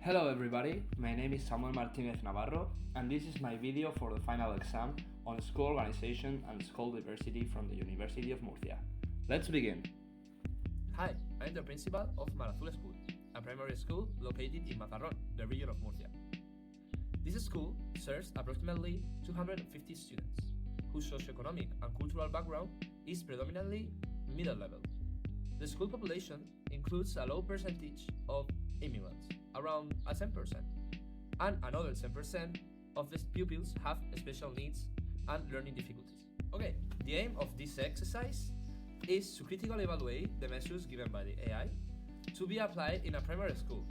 Hello everybody, my name is Martinez Navarro and this is my video for the final exam on school organization and school diversity from the University of Murcia. Let's begin. Hi, I'm the principal of Mar Azul School, a primary school located in Mazarrón, the region of Murcia. This school serves approximately 250 students, whose socioeconomic and cultural background is predominantly middle level. The school population includes a low percentage of immigrants, around 10%, and another 10% of the pupils have special needs and learning difficulties. Okay, the aim of this exercise is to critically evaluate the measures given by the AI to be applied in a primary school.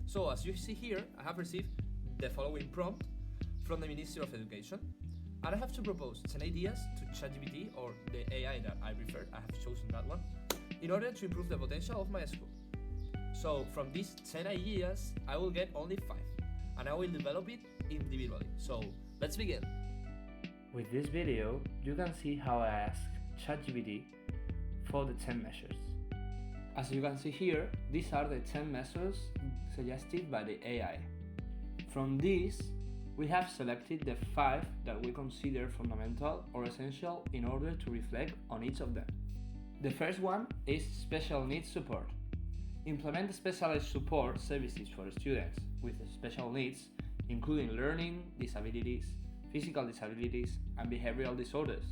So as you see here, I have received the following prompt from the Ministry of Education, and I have to propose 10 ideas to ChatGPT, or the AI that I prefer. I have chosen that one, in order to improve the potential of my school. So from these 10 ideas, I will get only 5, and I will develop it individually. So let's begin. With this video, you can see how I ask ChatGPT for the 10 measures. As you can see here, these are the 10 measures suggested by the AI. From these, we have selected the 5 that we consider fundamental or essential in order to reflect on each of them. The first one is special needs support. Implement specialized support services for students with special needs, including learning disabilities, physical disabilities, and behavioral disorders.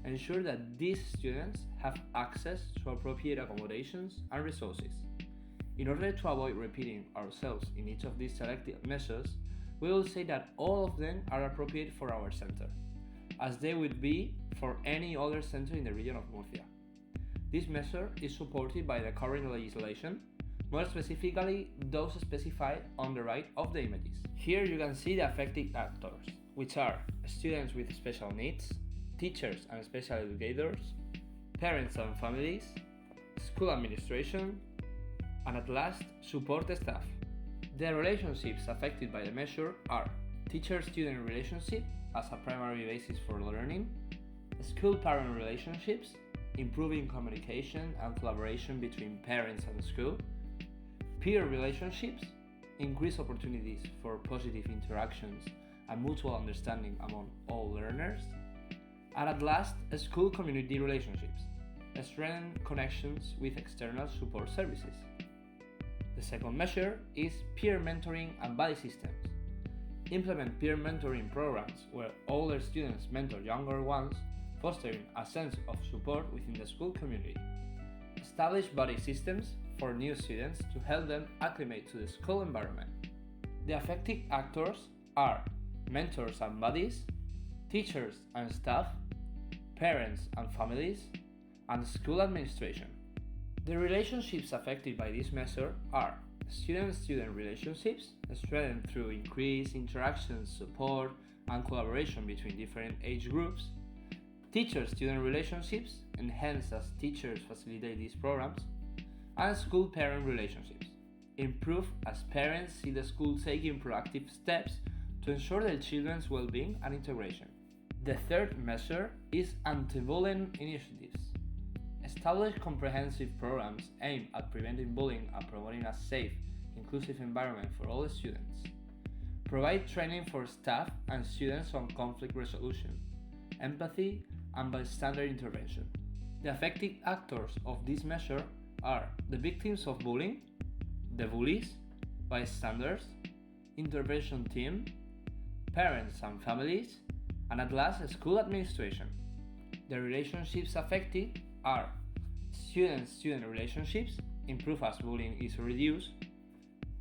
Ensure that these students have access to appropriate accommodations and resources. In order to avoid repeating ourselves in each of these selected measures, we will say that all of them are appropriate for our center, as they would be for any other center in the region of Murcia. This measure is supported by the current legislation, more specifically those specified on the right of the images. Here you can see the affected actors, which are students with special needs, teachers and special educators, parents and families, school administration, and at last, support staff. The relationships affected by the measure are teacher-student relationship as a primary basis for learning, school-parent relationships, improving communication and collaboration between parents and school, peer relationships, increase opportunities for positive interactions and mutual understanding among all learners, and at last, school community relationships, strengthen connections with external support services. The second measure is peer mentoring and buddy systems. Implement peer mentoring programs where older students mentor younger ones, fostering a sense of support within the school community. Establish buddy systems for new students to help them acclimate to the school environment. The affected actors are mentors and buddies, teachers and staff, parents and families, and school administration. The relationships affected by this measure are student-student relationships, strengthened through increased interactions, support, and collaboration between different age groups, teacher-student relationships, enhanced as teachers facilitate these programs, and school-parent relationships, improved as parents see the school taking proactive steps to ensure their children's well-being and integration. The third measure is anti-bullying initiatives. Establish comprehensive programs aimed at preventing bullying and promoting a safe, inclusive environment for all students. Provide training for staff and students on conflict resolution, empathy, and bystander intervention. The affected actors of this measure are the victims of bullying, the bullies, bystanders, intervention team, parents and families, and at last, school administration. The relationships affected are student-student relationships, improve as bullying is reduced,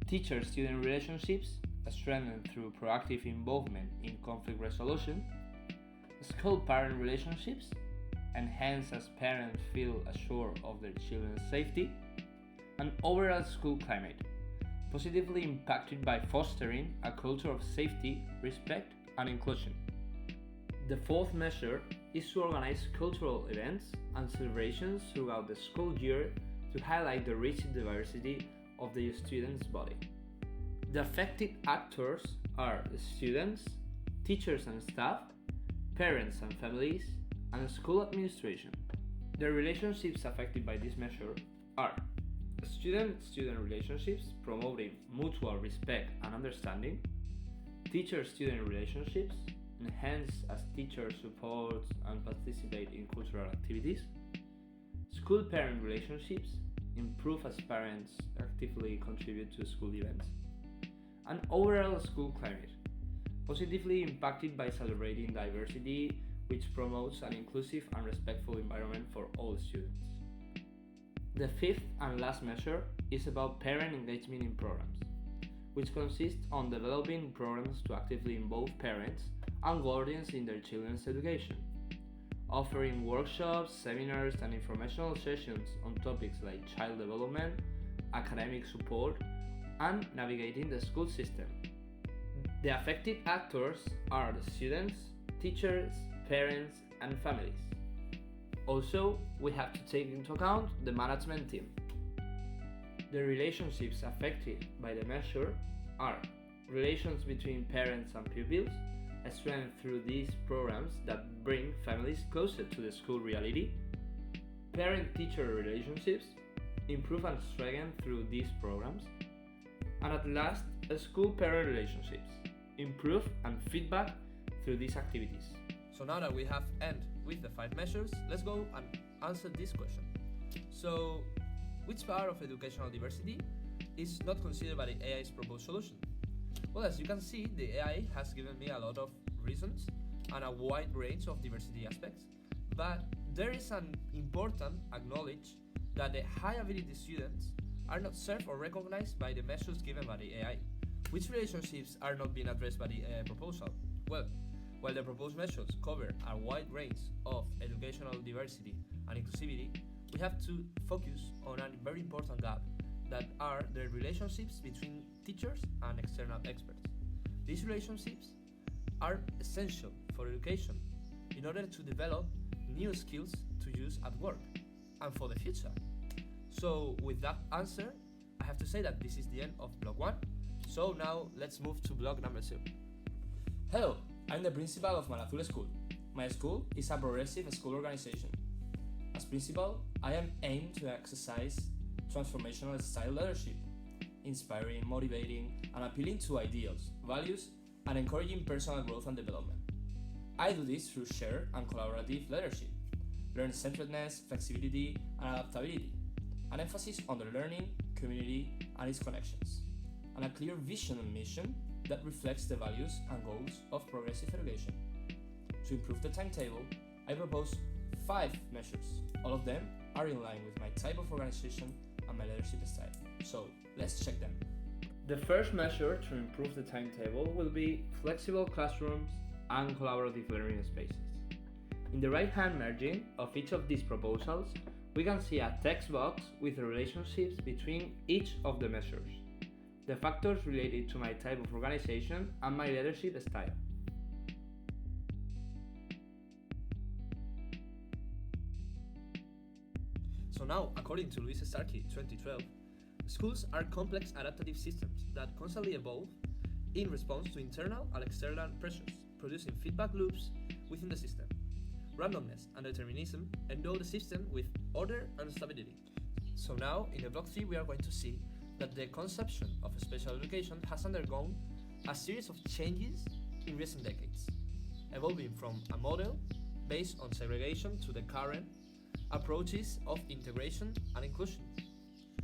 teacher-student relationships, strengthened through proactive involvement in conflict resolution, school-parent relationships, enhanced as parents feel assured of their children's safety, and overall school climate, positively impacted by fostering a culture of safety, respect, and inclusion. The fourth measure is to organize cultural events and celebrations throughout the school year to highlight the rich diversity of the students' body. The affected actors are the students, teachers and staff, parents and families, and school administration. The relationships affected by this measure are Student-student relationships promoting mutual respect and understanding, teacher-student relationships enhance as teachers support and participate in cultural activities, school-parent relationships improve as parents actively contribute to school events, and overall school climate, positively impacted by celebrating diversity, which promotes an inclusive and respectful environment for all students. The fifth and last measure is about parent engagement in programs, which consists on developing programs to actively involve parents and guardians in their children's education, offering workshops, seminars, and informational sessions on topics like child development, academic support, and navigating the school system. The affected actors are the students, teachers, parents, and families. Also, we have to take into account the management team. The relationships affected by the measure are relations between parents and pupils, strengthened through these programs that bring families closer to the school reality, parent-teacher relationships, improve and strengthen through these programs, and at last, school-parent relationships, improve and feedback through these activities. So now that we have ended with the 5 measures, let's go and answer this question. So, which part of educational diversity is not considered by the AI's proposed solution? Well, as you can see, the AI has given me a lot of reasons and a wide range of diversity aspects, but there is an important acknowledge that the high ability students are not served or recognized by the measures given by the AI. Which relationships are not being addressed by the proposal? Well, while the proposed measures cover a wide range of educational diversity and inclusivity, we have to focus on a very important gap that are the relationships between teachers and external experts. These relationships are essential for education in order to develop new skills to use at work and for the future. So with that answer, I have to say that this is the end of block 1. So now let's move to block number 2. Hello, I'm the principal of Azul School. My school is a progressive school organization. As principal, I am aimed to exercise transformational style leadership, inspiring, motivating, and appealing to ideals, values, and encouraging personal growth and development. I do this through shared and collaborative leadership, learner-centeredness, flexibility, and adaptability, an emphasis on the learning, community, and its connections, and a clear vision and mission that reflects the values and goals of progressive education. To improve the timetable, I propose 5 measures. All of them are in line with my type of organization and my leadership style. So let's check them. The first measure to improve the timetable will be flexible classrooms and collaborative learning spaces. In the right-hand margin of each of these proposals, we can see a text box with the relationships between each of the measures, the factors related to my type of organization and my leadership style. So now, according to Luis Starkey 2012, schools are complex adaptive systems that constantly evolve in response to internal and external pressures, producing feedback loops within the system. Randomness and determinism endow the system with order and stability. So now, in the block 3, we are going to see that the conception of special education has undergone a series of changes in recent decades, evolving from a model based on segregation to the current approaches of integration and inclusion.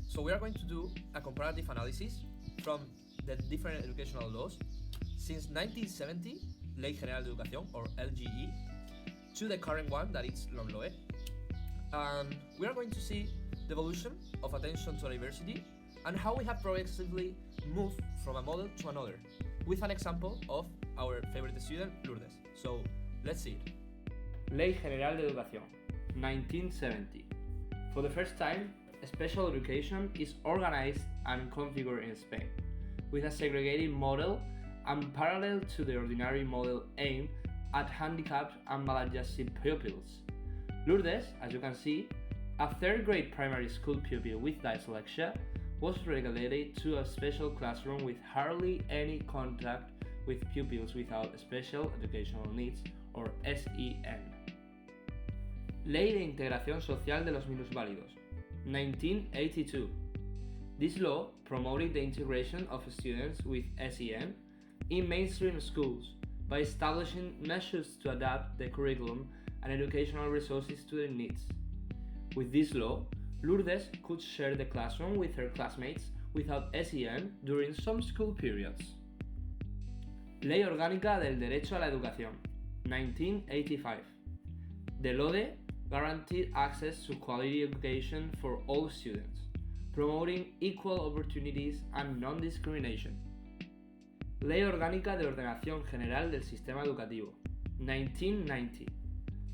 So we are going to do a comparative analysis from the different educational laws since 1970, Ley General de Educación, or LGE, to the current one, that is LOMLOE. And we are going to see the evolution of attention to diversity and how we have progressively moved from a model to another, with an example of our favorite student, Lourdes. So let's see it. Ley General de Educación, 1970. For the first time, special education is organized and configured in Spain, with a segregated model and parallel to the ordinary model aimed at handicapped and maladjusted pupils. Lourdes, as you can see, a 3rd grade primary school pupil with dyslexia, was relegated to a special classroom with hardly any contact with pupils without special educational needs, or SEN. Ley de Integración Social de los Minusválidos, 1982. This law promoted the integration of students with SEN in mainstream schools by establishing measures to adapt the curriculum and educational resources to their needs. With this law, Lourdes could share the classroom with her classmates without SEN during some school periods. Ley Orgánica del Derecho a la Educación, 1985. The LODE guaranteed access to quality education for all students, promoting equal opportunities and non-discrimination. Ley Orgánica de Ordenación General del Sistema Educativo, 1990.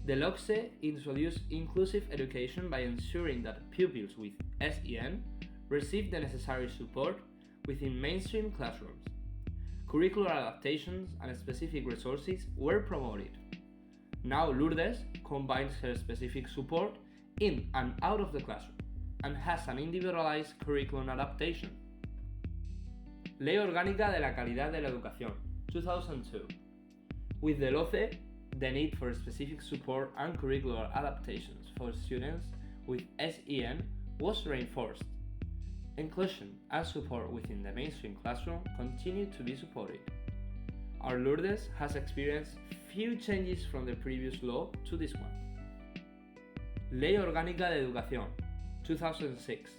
The LOCSE introduced inclusive education by ensuring that pupils with SEN receive the necessary support within mainstream classrooms. Curricular adaptations and specific resources were promoted. Now Lourdes combines her specific support in and out of the classroom and has an individualized curriculum adaptation. Ley Orgánica de la Calidad de la Educación, 2002. With the LOCE, the need for specific support and curricular adaptations for students with SEN was reinforced. Inclusion and support within the mainstream classroom continue to be supported. Our Lourdes has experienced few changes from the previous law to this one. Ley Orgánica de Educación, 2006.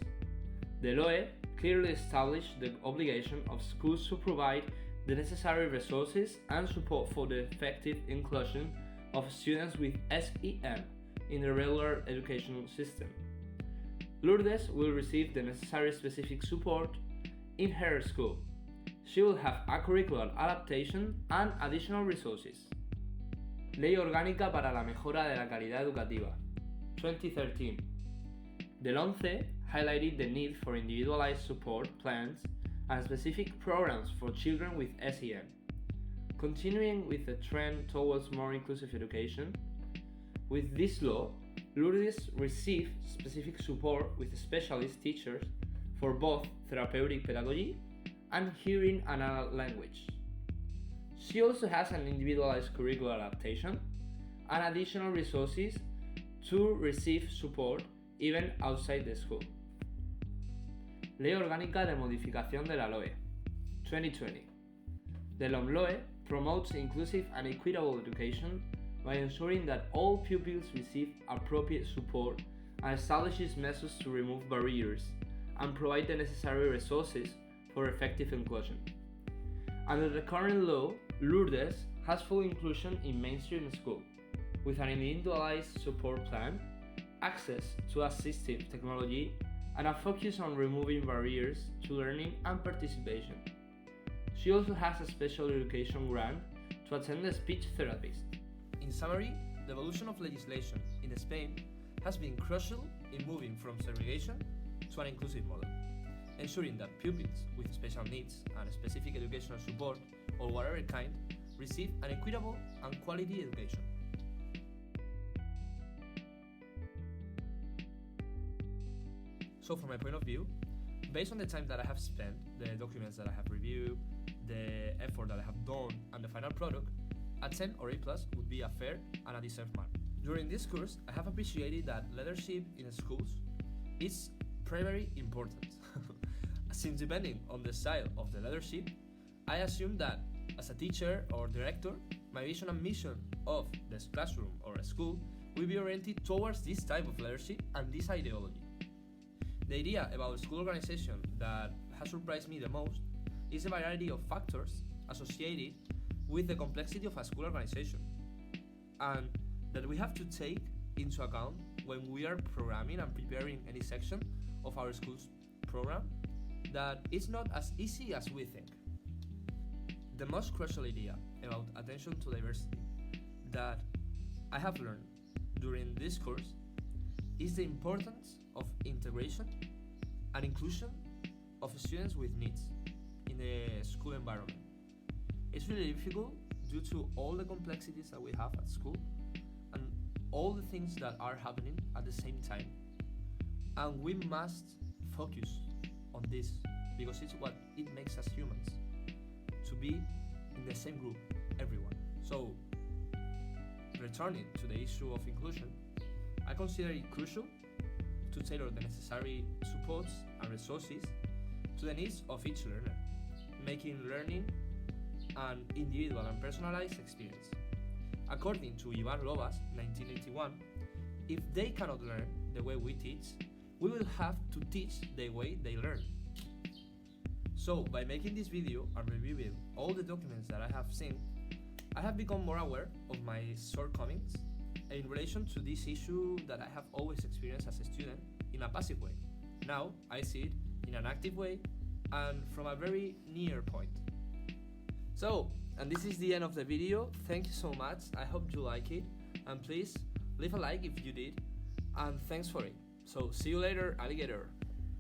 The LOE clearly established the obligation of schools to provide the necessary resources and support for the effective inclusion of students with SEN in the regular educational system. Lourdes will receive the necessary specific support in her school. She will have a curricular adaptation and additional resources. Ley Orgánica para la Mejora de la Calidad Educativa, 2013. The LONCE highlighted the need for individualized support plans and specific programs for children with SEN. Continuing with the trend towards more inclusive education, with this law, Lourdes received specific support with specialist teachers for both therapeutic pedagogy and hearing and adult language. She also has an individualized curricular adaptation and additional resources to receive support even outside the school. Ley Orgánica de Modificación de la LOE, 2020. The LOMLOE promotes inclusive and equitable education by ensuring that all pupils receive appropriate support and establishes measures to remove barriers and provide the necessary resources for effective inclusion. Under the current law, Lourdes has full inclusion in mainstream school, with an individualized support plan, access to assistive technology, and a focus on removing barriers to learning and participation. She also has a special education grant to attend a speech therapist. In summary, the evolution of legislation in Spain has been crucial in moving from segregation to an inclusive model, ensuring that pupils with special needs and specific educational support of whatever kind receive an equitable and quality education. So from my point of view, based on the time that I have spent, the documents that I have reviewed, the effort that I have done, and the final product, a 10 or A+ would be a fair and a deserved mark. During this course, I have appreciated that leadership in schools is very important. Since depending on the style of the leadership, I assume that as a teacher or director, my vision and mission of this classroom or a school will be oriented towards this type of leadership and this ideology. The idea about school organization that has surprised me the most is the variety of factors associated with the complexity of a school organization, and that we have to take into account when we are programming and preparing any section of our school's program, that it's not as easy as we think. The most crucial idea about attention to diversity that I have learned during this course is the importance of integration and inclusion of students with needs in the school environment. It's really difficult due to all the complexities that we have at school and all the things that are happening at the same time. And we must focus on this because it's what it makes us humans, to be in the same group, everyone. So, returning to the issue of inclusion, I consider it crucial to tailor the necessary supports and resources to the needs of each learner, making learning an individual and personalized experience. According to Ivan Lovas, 1981, if they cannot learn the way we teach, we will have to teach the way they learn. So, by making this video and reviewing all the documents that I have seen, I have become more aware of my shortcomings in relation to this issue that I have always experienced as a student in a passive way. Now, I see it in an active way and from a very near point. So, and this is the end of the video. Thank you so much. I hope you like it. And please leave a like if you did. And thanks for it. So, see you later, alligator.